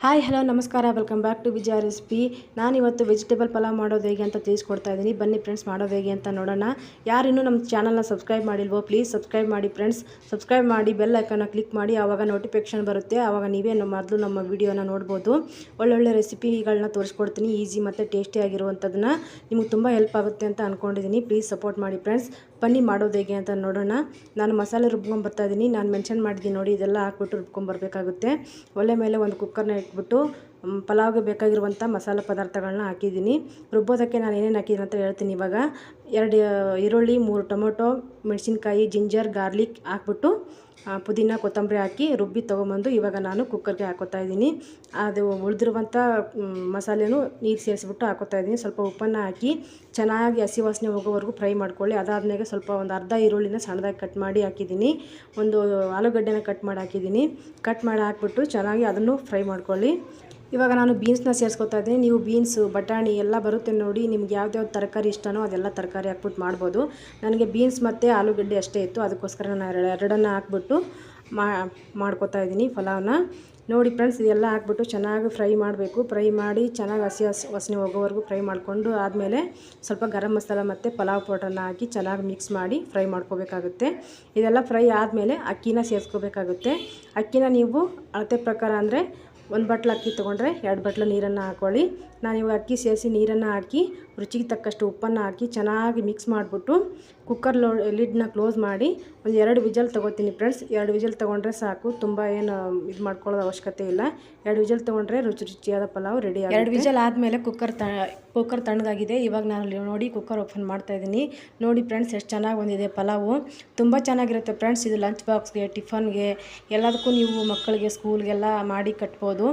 Hi hello ನಮಸ್ಕಾರ, welcome back to Vijaya recipe. ನಾನಿವತ್ತು vegetable pulao ಮಾಡೋದು ಹೇಗೆ ಅಂತ ತಿಳಿಸ್ಕೊಡ್ತಾ ಇದ್ದೀನಿ. ಬನ್ನಿ ಫ್ರೆಂಡ್ಸ್, ಮಾಡೋದು ಹೇಗೆ ಅಂತ ನೋಡೋಣ. ಯಾರಿನ್ನೂ ನಮ್ಮ ಚಾನಲ್ನ ಸಬ್ಸ್ಕ್ರೈಬ್ ಮಾಡಿಲ್ವೋ ಪ್ಲೀಸ್ ಸಬ್ಸ್ಕ್ರೈಬ್ ಮಾಡಿ ಫ್ರೆಂಡ್ಸ್. ಸಬ್ಸ್ಕ್ರೈಬ್ ಮಾಡಿ, ಬೆಲ್ ಐಕನ್ನ ಕ್ಲಿಕ್ ಮಾಡಿ, ಆವಾಗ ನೋಟಿಫಿಕೇಷನ್ ಬರುತ್ತೆ. ಆವಾಗ ನೀವೇ ಮೊದಲು ನಮ್ಮ ವಿಡಿಯೋನ ನೋಡ್ಬೋದು. ಒಳ್ಳೊಳ್ಳೆ ರೆಸಿಪಿಗಳನ್ನ ತೋರಿಸ್ಕೊಡ್ತೀನಿ, ಈಸಿ ಮತ್ತು ಟೇಸ್ಟಿಯಾಗಿರುವಂಥದ್ದನ್ನ. ನಿಮಗೆ ತುಂಬ ಹೆಲ್ಪ್ ಆಗುತ್ತೆ ಅಂತ ಅಂದ್ಕೊಂಡಿದ್ದೀನಿ. ಪ್ಲೀಸ್ ಸಪೋರ್ಟ್ ಮಾಡಿ ಫ್ರೆಂಡ್ಸ್. ಬನ್ನಿ ಮಾಡೋದು ಹೇಗೆ ಅಂತ ನೋಡೋಣ. ನಾನು ಮಸಾಲೆ ರುಬ್ಕೊಂಬರ್ತಾಯಿದ್ದೀನಿ. ನಾನು ಮೆನ್ಷನ್ ಮಾಡಿದ್ದೀನಿ ನೋಡಿ, ಇದೆಲ್ಲ ಹಾಕ್ಬಿಟ್ಟು ರುಬ್ಕೊಂಬರ್ಬೇಕಾಗುತ್ತೆ. ಒಲೆ ಮೇಲೆ ಒಂದು ಕುಕ್ಕರ್ನ ಇಟ್ಬಿಟ್ಟು ಪಲಾವ್ಗೆ ಬೇಕಾಗಿರುವಂಥ ಮಸಾಲೆ ಪದಾರ್ಥಗಳನ್ನ ಹಾಕಿದ್ದೀನಿ. ರುಬ್ಬೋದಕ್ಕೆ ನಾನು ಏನೇನು ಹಾಕಿದ್ದೀನಿ ಅಂತ ಹೇಳ್ತೀನಿ. ಇವಾಗ 2 ಈರುಳ್ಳಿ, 3 ಟೊಮೊಟೊ, ಮೆಣಸಿನ್ಕಾಯಿ, ಜಿಂಜರ್, ಗಾರ್ಲಿಕ್ ಹಾಕ್ಬಿಟ್ಟು ಪುದೀನ, ಕೊತ್ತಂಬರಿ ಹಾಕಿ ರುಬ್ಬಿ ತೊಗೊಂಬಂದು ಇವಾಗ ನಾನು ಕುಕ್ಕರ್ಗೆ ಹಾಕೋತಾ ಇದ್ದೀನಿ. ಅದು ಉಳಿದಿರುವಂಥ ಮಸಾಲೆನೂ ನೀರು ಸೇರಿಸ್ಬಿಟ್ಟು ಹಾಕೋತಾ ಇದ್ದೀನಿ. ಸ್ವಲ್ಪ ಉಪ್ಪನ್ನು ಹಾಕಿ ಚೆನ್ನಾಗಿ ಹಸಿ ವಾಸನೆ ಹೋಗೋವರೆಗೂ ಫ್ರೈ ಮಾಡ್ಕೊಳ್ಳಿ. ಅದಾದಮೇಲೆ ಸ್ವಲ್ಪ ಒಂದು ಅರ್ಧ ಈರುಳ್ಳಿನ ಸಣ್ಣದಾಗಿ ಕಟ್ ಮಾಡಿ ಹಾಕಿದ್ದೀನಿ. ಒಂದು ಆಲೂಗಡ್ಡೆನ ಕಟ್ ಮಾಡಿ ಹಾಕಿದ್ದೀನಿ. ಕಟ್ ಮಾಡಿ ಹಾಕ್ಬಿಟ್ಟು ಚೆನ್ನಾಗಿ ಅದನ್ನು ಫ್ರೈ ಮಾಡ್ಕೊಳ್ಳಿ. ಇವಾಗ ನಾನು ಬೀನ್ಸ್ನ ಸೇರಿಸ್ಕೊತಾ ಇದ್ದೀನಿ. ನೀವು ಬೀನ್ಸು, ಬಟಾಣಿ ಎಲ್ಲ ಬರುತ್ತೆ ನೋಡಿ. ನಿಮ್ಗೆ ಯಾವ್ದು ತರಕಾರಿ ಇಷ್ಟನೋ ಅದೆಲ್ಲ ತರಕಾರಿ ಹಾಕ್ಬಿಟ್ಟು ಮಾಡ್ಬೋದು. ನನಗೆ ಬೀನ್ಸ್ ಮತ್ತು ಆಲೂಗಡ್ಡೆ ಅಷ್ಟೇ ಇತ್ತು, ಅದಕ್ಕೋಸ್ಕರ ನಾನು ಎರಡನ್ನು ಹಾಕ್ಬಿಟ್ಟು ಮಾಡ್ಕೊತಾ ಇದ್ದೀನಿ ಪಲಾವ್ನ. ನೋಡಿ ಫ್ರೆಂಡ್ಸ್, ಇದೆಲ್ಲ ಹಾಕ್ಬಿಟ್ಟು ಚೆನ್ನಾಗಿ ಫ್ರೈ ಮಾಡಬೇಕು. ಫ್ರೈ ಮಾಡಿ ಚೆನ್ನಾಗಿ ಹಸಿ ವಾಸನೆ ಹೋಗೋವರೆಗೂ ಫ್ರೈ ಮಾಡಿಕೊಂಡು ಆದಮೇಲೆ ಸ್ವಲ್ಪ ಗರಂ ಮಸಾಲ ಮತ್ತು ಪಲಾವ್ ಪೌಡರನ್ನ ಹಾಕಿ ಚೆನ್ನಾಗಿ ಮಿಕ್ಸ್ ಮಾಡಿ ಫ್ರೈ ಮಾಡ್ಕೋಬೇಕಾಗುತ್ತೆ. ಇದೆಲ್ಲ ಫ್ರೈ ಆದಮೇಲೆ ಅಕ್ಕಿನ ಸೇರಿಸ್ಕೋಬೇಕಾಗುತ್ತೆ. ಅಕ್ಕಿನ ನೀವು ಅಳತೆ ಪ್ರಕಾರ ಅಂದರೆ 1 ಬಟ್ಲು ಅಕ್ಕಿ ತೊಗೊಂಡ್ರೆ 2 ಬಟ್ಲು ನೀರನ್ನು ಹಾಕ್ಕೊಳ್ಳಿ. ನಾನಿವಾಗ ಅಕ್ಕಿ ಸೇರಿಸಿ ನೀರನ್ನು ಹಾಕಿ ರುಚಿಗೆ ತಕ್ಕಷ್ಟು ಉಪ್ಪನ್ನು ಹಾಕಿ ಚೆನ್ನಾಗಿ ಮಿಕ್ಸ್ ಮಾಡಿಬಿಟ್ಟು ಕುಕ್ಕರ್ ಲಿಡ್ನ ಕ್ಲೋಸ್ ಮಾಡಿ ಒಂದು 2 ವಿಜಲ್ ತೊಗೋತೀನಿ ಫ್ರೆಂಡ್ಸ್. 2 ವಿಜಲ್ ತೊಗೊಂಡ್ರೆ ಸಾಕು, ತುಂಬ ಏನು ಇದು ಮಾಡ್ಕೊಳ್ಳೋದು ಅವಶ್ಯಕತೆ ಇಲ್ಲ. 2 ವಿಜಲ್ ತೊಗೊಂಡ್ರೆ ರುಚಿಯಾದ ಪಲಾವ್ ರೆಡಿ ಆಗುತ್ತೆ. 2 ವಿಜಲ್ ಆದಮೇಲೆ ಕುಕ್ಕರ್ ತಣ್ಣಗಾಗಿದೆ. ಇವಾಗ ನಾನು ನೋಡಿ ಕುಕ್ಕರ್ ಓಪನ್ ಮಾಡ್ತಾಯಿದ್ದೀನಿ. ನೋಡಿ ಫ್ರೆಂಡ್ಸ್, ಎಷ್ಟು ಚೆನ್ನಾಗಿ ಬಂದಿದೆ ಪಲಾವು. ತುಂಬ ಚೆನ್ನಾಗಿರುತ್ತೆ ಫ್ರೆಂಡ್ಸ್. ಇದು ಲಂಚ್ ಬಾಕ್ಸ್ಗೆ, ಟಿಫನ್ಗೆ ಎಲ್ಲದಕ್ಕೂ ನೀವು ಮಕ್ಕಳಿಗೆ ಸ್ಕೂಲ್ಗೆಲ್ಲ ಮಾಡಿ ಕಟ್ಬೋದು.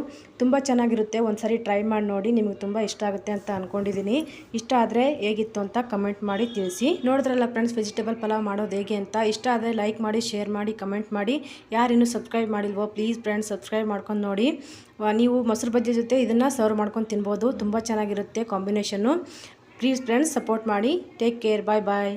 ತುಂಬ ಚೆನ್ನಾಗಿರುತ್ತೆ. ಒಂದು ಸರಿ ಟ್ರೈ ಮಾಡಿ ನೋಡಿ, ನಿಮಗೆ ತುಂಬ ಇಷ್ಟ ಆಗುತ್ತೆ ಅಂತ ಅಂದ್ಕೊಂಡಿದ್ದೀನಿ. ಇಷ್ಟ ಆದರೆ ಹೇಗಿತ್ತು ಅಂತ ಕಮೆಂಟ್ ಮಾಡಿ ತಿಳಿಸಿ. ನೋಡಿದ್ರಲ್ಲ ಫ್ರೆಂಡ್ಸ್, ವೆಜಿಟೇಬಲ್ ಪಲಾವ್ ಮಾಡೋದು ಹೇಗೆ ಅಂತ. ಇಷ್ಟ ಆದರೆ ಲೈಕ್ ಮಾಡಿ, ಶೇರ್ ಮಾಡಿ, ಕಮೆಂಟ್ ಮಾಡಿ. ಯಾರಿನ್ನೂ ಸಬ್ಸ್ಕ್ರೈಬ್ ಮಾಡಿಲ್ವೋ ಪ್ಲೀಸ್ ಫ್ರೆಂಡ್ಸ್ ಸಬ್ಸ್ಕ್ರೈಬ್ ಮಾಡ್ಕೊಂಡು ನೋಡಿ. ನೀವು ಮೊಸರು ಬಜ್ಜಿ ಜೊತೆ ಇದನ್ನು ಸರ್ವ್ ಮಾಡ್ಕೊಂಡು ತಿನ್ಬೋದು. ತುಂಬ ಚೆನ್ನಾಗಿರುತ್ತೆ ಕಾಂಬಿನೇಷನ್ನು. ಪ್ಲೀಸ್ ಫ್ರೆಂಡ್ಸ್ ಸಪೋರ್ಟ್ ಮಾಡಿ. ಟೇಕ್ ಕೇರ್, ಬಾಯ್ ಬಾಯ್.